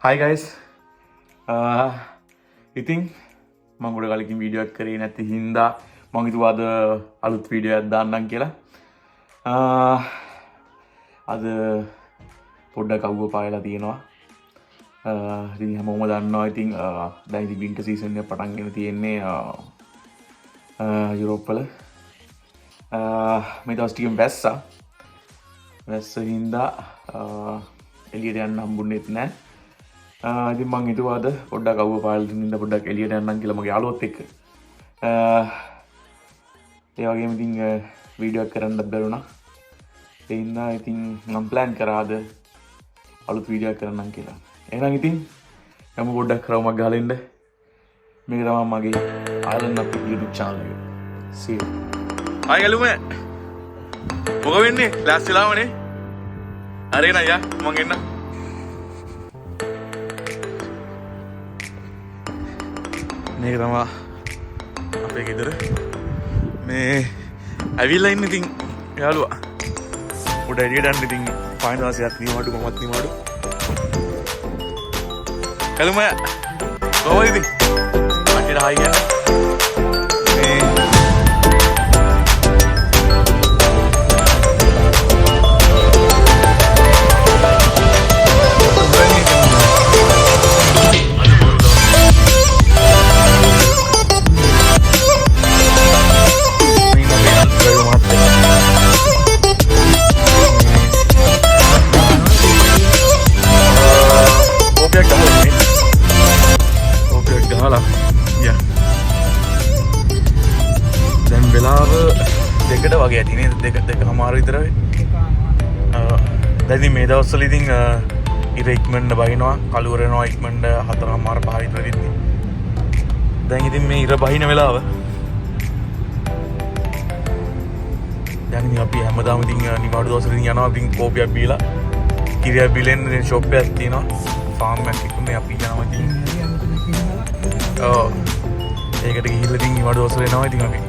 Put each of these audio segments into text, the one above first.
Hi guys. ඉතින් මම ගොඩ කලකින් වීඩියෝ එකක් කරේ නැති හින්දා මම හිතුවා අද අලුත් වීඩියෝ එකක් දාන්නම් කියලා. අද පොඩ්ඩක් අවුව පායලා තියෙනවා. ඉතින් හැමෝම දන්නවා ඉතින් දැන් ඉතින් වින්ටර් සීසන් එක පටන් ගෙන තියෙන්නේ යුරෝප් වල. මේ දවස් ටිකෙන් වැස්ස හින්දා එළියට යන්න හම්බුනේත් නැහැ. ඉතින් මං හිතුවා අද පොඩ්ඩක් අවුව පායලා තින්න පොඩ්ඩක් එළියට යන්නම් කියලා මගේ යාළුවොත් එක්ක. ඒ වගේම ඉතින් වීඩියෝ එකක් කරන්න බැරුණා. ඒ හින්දා ඉතින් මම ප්ලෑන් කරා අද අලුත් වීඩියෝ එකක් කරන්නම් කියලා. එහෙනම් ඉතින් යමු පොඩ්ඩක් රවුමක් ගහලා ඉන්න. මේක තමයි මගේ Island Up YouTube channel එක. See you. Hi ගලුමේ. මොකද වෙන්නේ? ක්ලාස් වෙලාවනේ. හරි නෑ යා මං එන්න. මේක තමයි අපේ ගෙදර. මේ ඇවිල්ලා ඉන්න ඉතින් යාළුවා. උඩ එළියට යන්න ඉතින් පායන වාසියක් නියමඩු මමත් නියමඩු. කලුම කොහොමද ඉතින්? අකිර හයි යන්න. මේ වෙලාව දෙකට වගේ ඇති නේද? දෙක හමාර විතර වෙයි. දැන් මේ දවස්වල ඉතින් ඉර ඉක්මනට බහිනවා, කළුවර වෙනවා ඉක්මනට 4:00මාර 5 විතර වෙද්දි. දැන් ඉතින් මේ ඉර බහින වෙලාව. දැන් ඉතින් අපි හැමදාම ඉතින් නිවාඩු දවස්වල ඉතින් යනවා ඉතින් කෝපියක් බීලා, කිරියක් බීලෙන් ඉතින් ෂොප් එකක් තියෙනවා. ෆාම් එකක් එක්ක මේ අපි යනවා ඉතින්. ඒකට ගිහිල්ලා ඉතින් නිවාඩු දවස්වල එනවා ඉතින් අපි.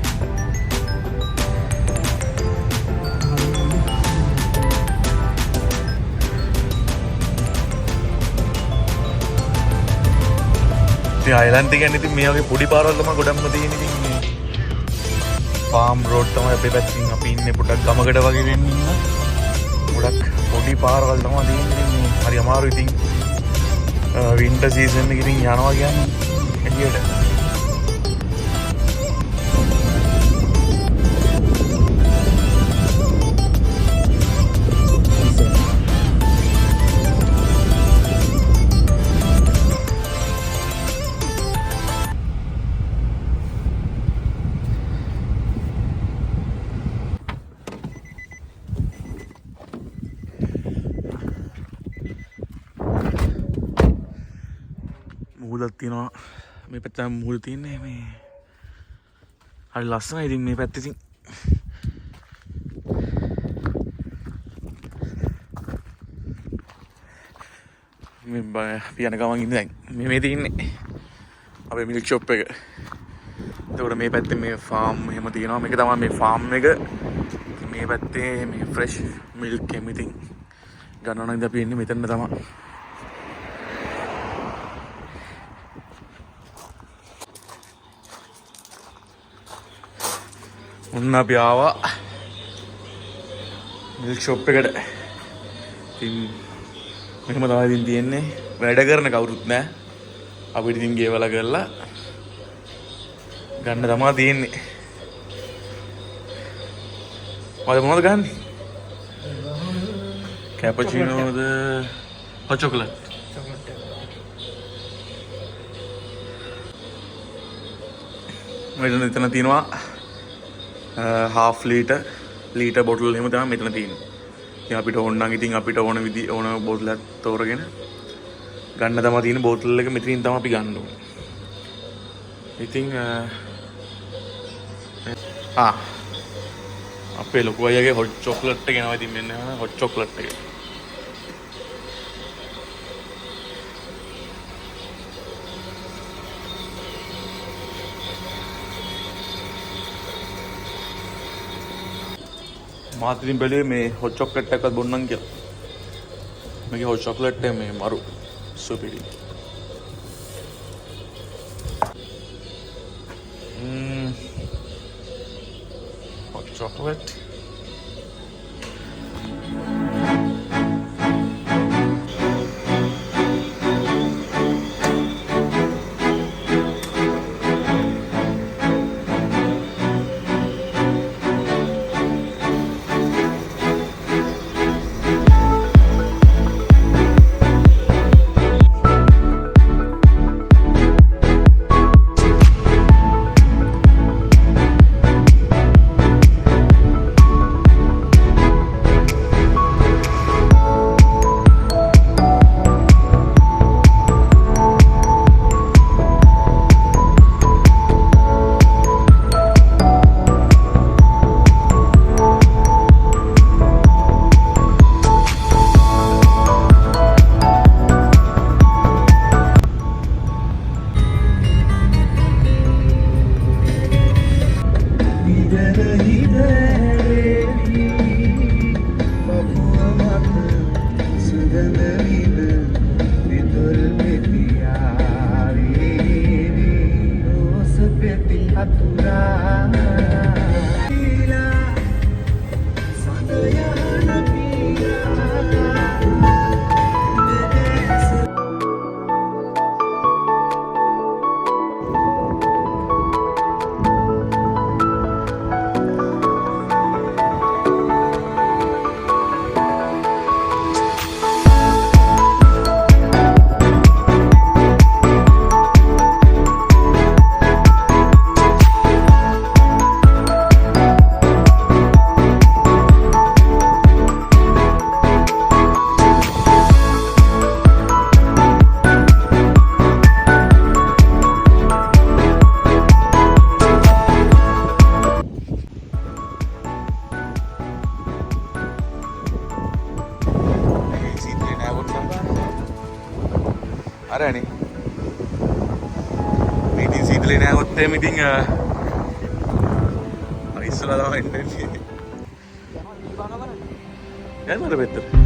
අයිලන්ඩ් එක කියන්නේ ඉතින් මේ වගේ පොඩි පාරවල් තමයි ගොඩක්ම තියෙන ඉතින් මේ ෆාම් රෝඩ් තමයි අපේ පැත්තෙන් අපි ඉන්නේ පොඩක් ගමකට වගේ වෙන්න ඉන්න. ගොඩක් පොඩි පාරවල් තමයි තියෙන්නේ ඉතින් මේ හරි අමාරුයි ඉතින් වින්ටර් සීසන් එකේ ඉතින් යනවා කියන්නේ එළියට. මුහුදක් තියෙනවා මේ පැත්තේ මුහුද තියෙන්නේ මේ හරි ලස්සනයි ඉතින් මේ පැත්තේ ඉතින් මේ පියන ගමන් ඉන්නේ දැන් මේ තියෙන්නේ අපේ මිල්ක් ෂොප් එක. එතකොට මේ පැත්තේ මේ ෆාම් එහෙම තියෙනවා. මේක තමයි මේ ෆාම් එක. මේ පැත්තේ මේ ෆ්‍රෙෂ් මිල්ක් එහෙම ඉතින් ගන්නවා නම් ඉතින් අපි ඉන්නේ මෙතන තමයි. ඔන්න අපි ආවා මිල්ක් ෂොප් එකට. ඉතින් මෙහෙම තමයි ඉතින් තියෙන්නේ. වැඩ කරන කවුරුත් නැහැ. අපිට ඉතින් ගෙවලා කරලා ගන්න තමයි තියෙන්නේ. මොනවද ගන්නේ? කැපචිනෝද හොට් චොකලට්? මෙතන තියෙනවා half liter bottle එහෙම තමයි මෙතන තියෙන්නේ. ඉතින් අපිට ඕන නම් ඉතින් අපිට ඕන බෝතල් එකක් තෝරගෙන ගන්න තමයි තියෙන. බෝතල් එක මෙතනින් තමයි අපි ගන්න ඕනේ. ඉතින් අපේ ලොකු අයියාගේ hot chocolate එක එනවා. ඉතින් මෙන්න hot chocolate එක. මාත් ඉතින් බැලුවේ මේ hot chocolate එකක්වත් බොන්නම් කියලා. මේකේ hot chocolate එක මේ මරු පිරි. Hot chocolate. අරනේ මේ ඉතින් සීතලේ නෑවොත් එහෙම ඉතින් ඉස්සරහා තමයි එන්නේ යන්නද පෙත්තට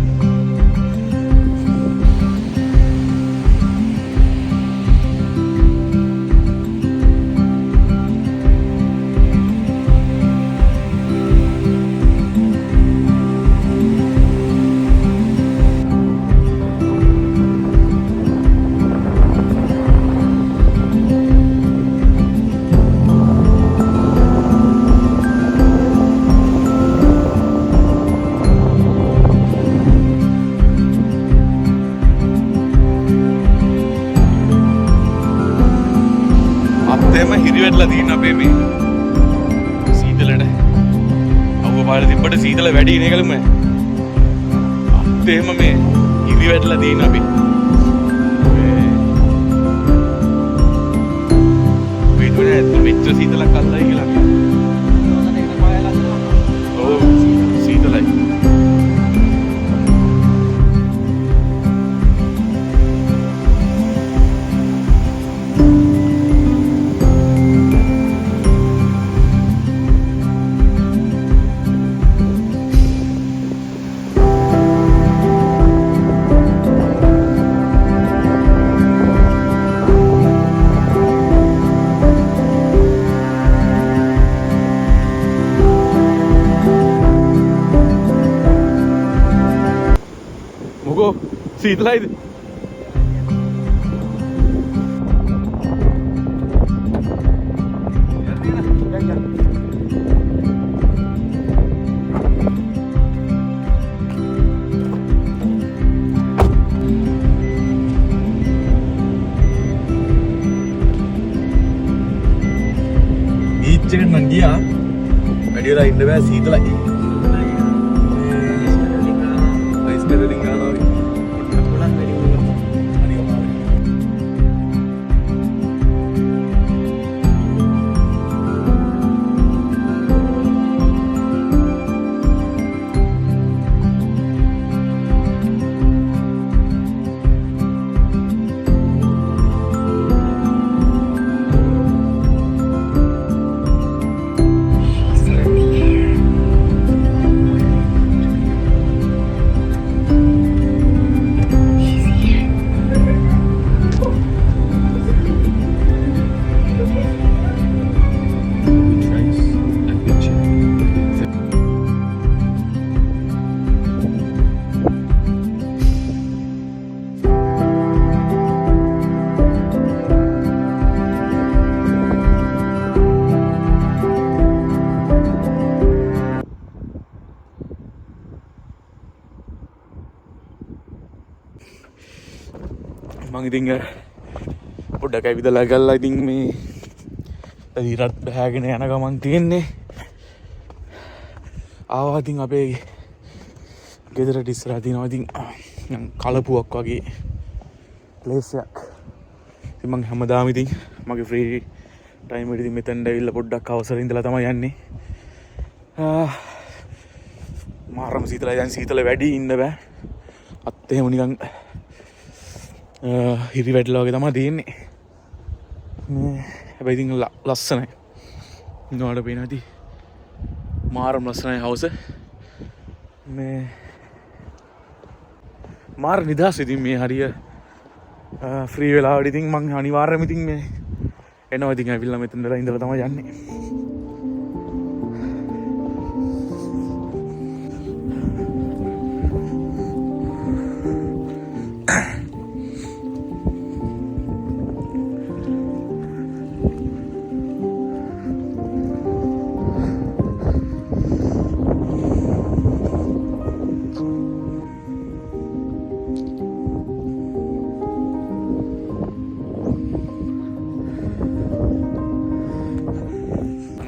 හිරිවැටලා තියෙන අපේ මේ සීතලට අවුව පාර තිබ්බට සීතල වැඩි නේ කලම අත් එහෙම මේ හිරිවැටලා තියෙන අපි වීඩියෝ එකේ මෙච්චර සීතලක් අල්ලයි කියලා ඔව් සීතලයි සීතලයිද බීච් එකට නම් ගියා වැඩි වෙලා ඉන්න බෑ සීතලයි අයිස් කැඩලින් ගන්නවා මං ඉතින් පොඩ්ඩක් ඇවිදලා ගල්ලා ඉතින් මේ ඉරත් බෑගෙන යන ගමන් තියෙන්නේ. ආවා ඉතින් අපේ ගෙදරට ඉස්සරහා තියෙනවා ඉතින් කලපුවක් වගේ ප්ලේස් එකක්. ඉතින් මං හැමදාම ඉතින් මගේ ෆ්‍රී ටයිම් එකට ඉතින් මෙතනට ඇවිල්ලා පොඩ්ඩක් අවසර ඉඳලා තමයි යන්නේ. මාරම සීතලයි. දැන් සීතල වැඩි ඉන්න බෑ. අත් එහෙම නිකන් හිරි වැටලා වගේ තමයි තියෙන්නේ. හැබැයි ඉතින් ලස්සනයි. ඉන්නවට පේනවා ඉතින් මාරම ලස්සනයි හවස. මේ මාර නිදහස් ඉතින් මේ හරිය ෆ්‍රී වෙලාවට ඉතින් මං අනිවාර්යයෙන්ම ඉතින් මේ එනවා ඉතින් ඇවිල්ලා මෙතනලා ඉඳලා තමයි යන්නේ.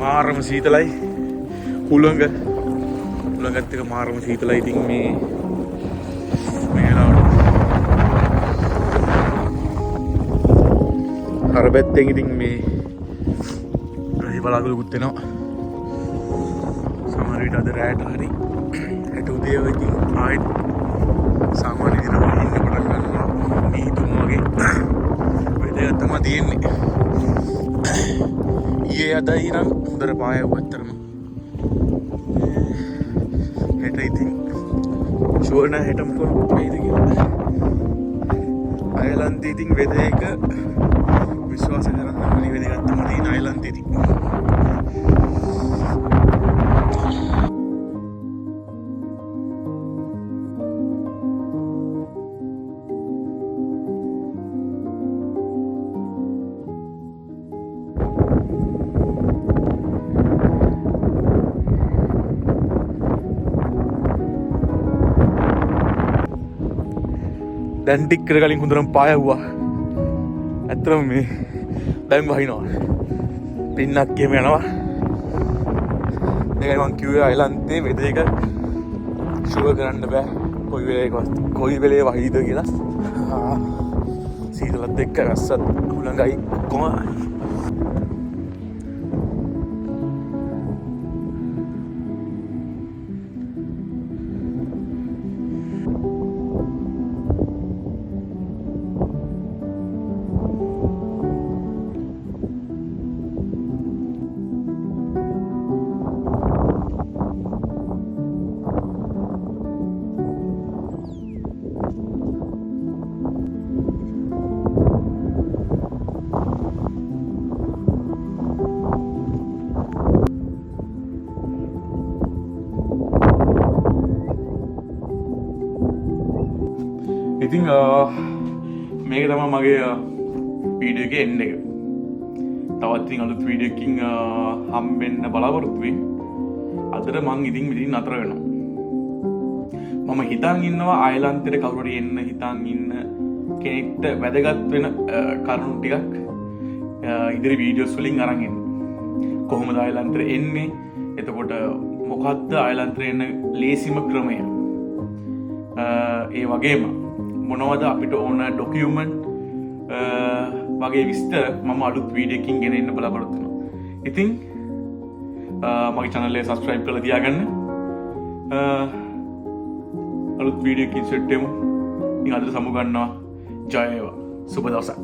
මාරම සීතලයි. හුළඟත් එක මාරම සීතලයි. ඉතින් මේ අර පැත්තෙන් ඉතින් මේ බලාකුළුකුත් වෙනවා. සමහර විට අද රැයට හරි රැට උදේ ඉතින් ආයෙත් සාමාන්‍ය දිනවල ඉන්න පටන් ගන්නවා. නීතුම් වගේ වෙදයක් තමයි තියෙන්නේ. ඊයේ අදයි නම් හොඳට පායව ඇත්තරම. හෙට ඉතින් ෂුවර් නෑ හෙට මොකද වෙයිද කියලා. අයර්ලන්තේ ඉතින් වෙද එක විශ්වාස කරන්න ඕනේ වෙදයක් තමයි තියෙන අයර්ලන්තේ ඉතින්. දැන් ටික් කර කලින් හොඳටම පායවුවා. ඇත්තටම මේ දැන් වහිනවා. පින්නක් එහෙම යනවා. ඒකයි මං කිව්වේ අයර්ලන්තේ වෙද එක ෂුවර් කරන්න බෑ. කොයි වෙලේ වහිද කියලා. සීතලත් එක්ක රස්සත් උලංගයි කොහොම. ඉතින් මේක තමයි මගේ වීඩියෝ එකේ එන්ඩ් එක. තවත් ඉතින් අලුත් වීඩියෝ එකකින් හම්බෙන්න බලාපොරොත්තු වෙමි. අදට මං ඉතින් නතර වෙනවා. මම හිතන් ඉන්නවා අයර්ලන්තෙට කවුරු හරි එන්න හිතන් ඉන්න කෙනෙක්ට වැදගත් වෙන කරුණු ටිකක් ඉදිරි වීඩියෝස් වලින් අරන් එන්න. කොහොමද අයර්ලන්තෙට එන්නේ? එතකොට මොකක්ද අයර්ලන්තෙට එන්න ලේසිම ක්‍රමය? ඒ වගේම මොනවද අපිට ඕන ඩොකියුමන්ට් වගේ විස්තර මම අලුත් වීඩියෝ එකකින් ගෙන එන්න බලාපොරොත්තු වෙනවා. ඉතින් මගේ channel එක subscribe කරලා තියාගන්න. අලුත් වීඩියෝ එකකින් සෙට් වෙමු. ඉතින් අද සමු ගන්නවා. ජය වේවා. සුබ දවසක්.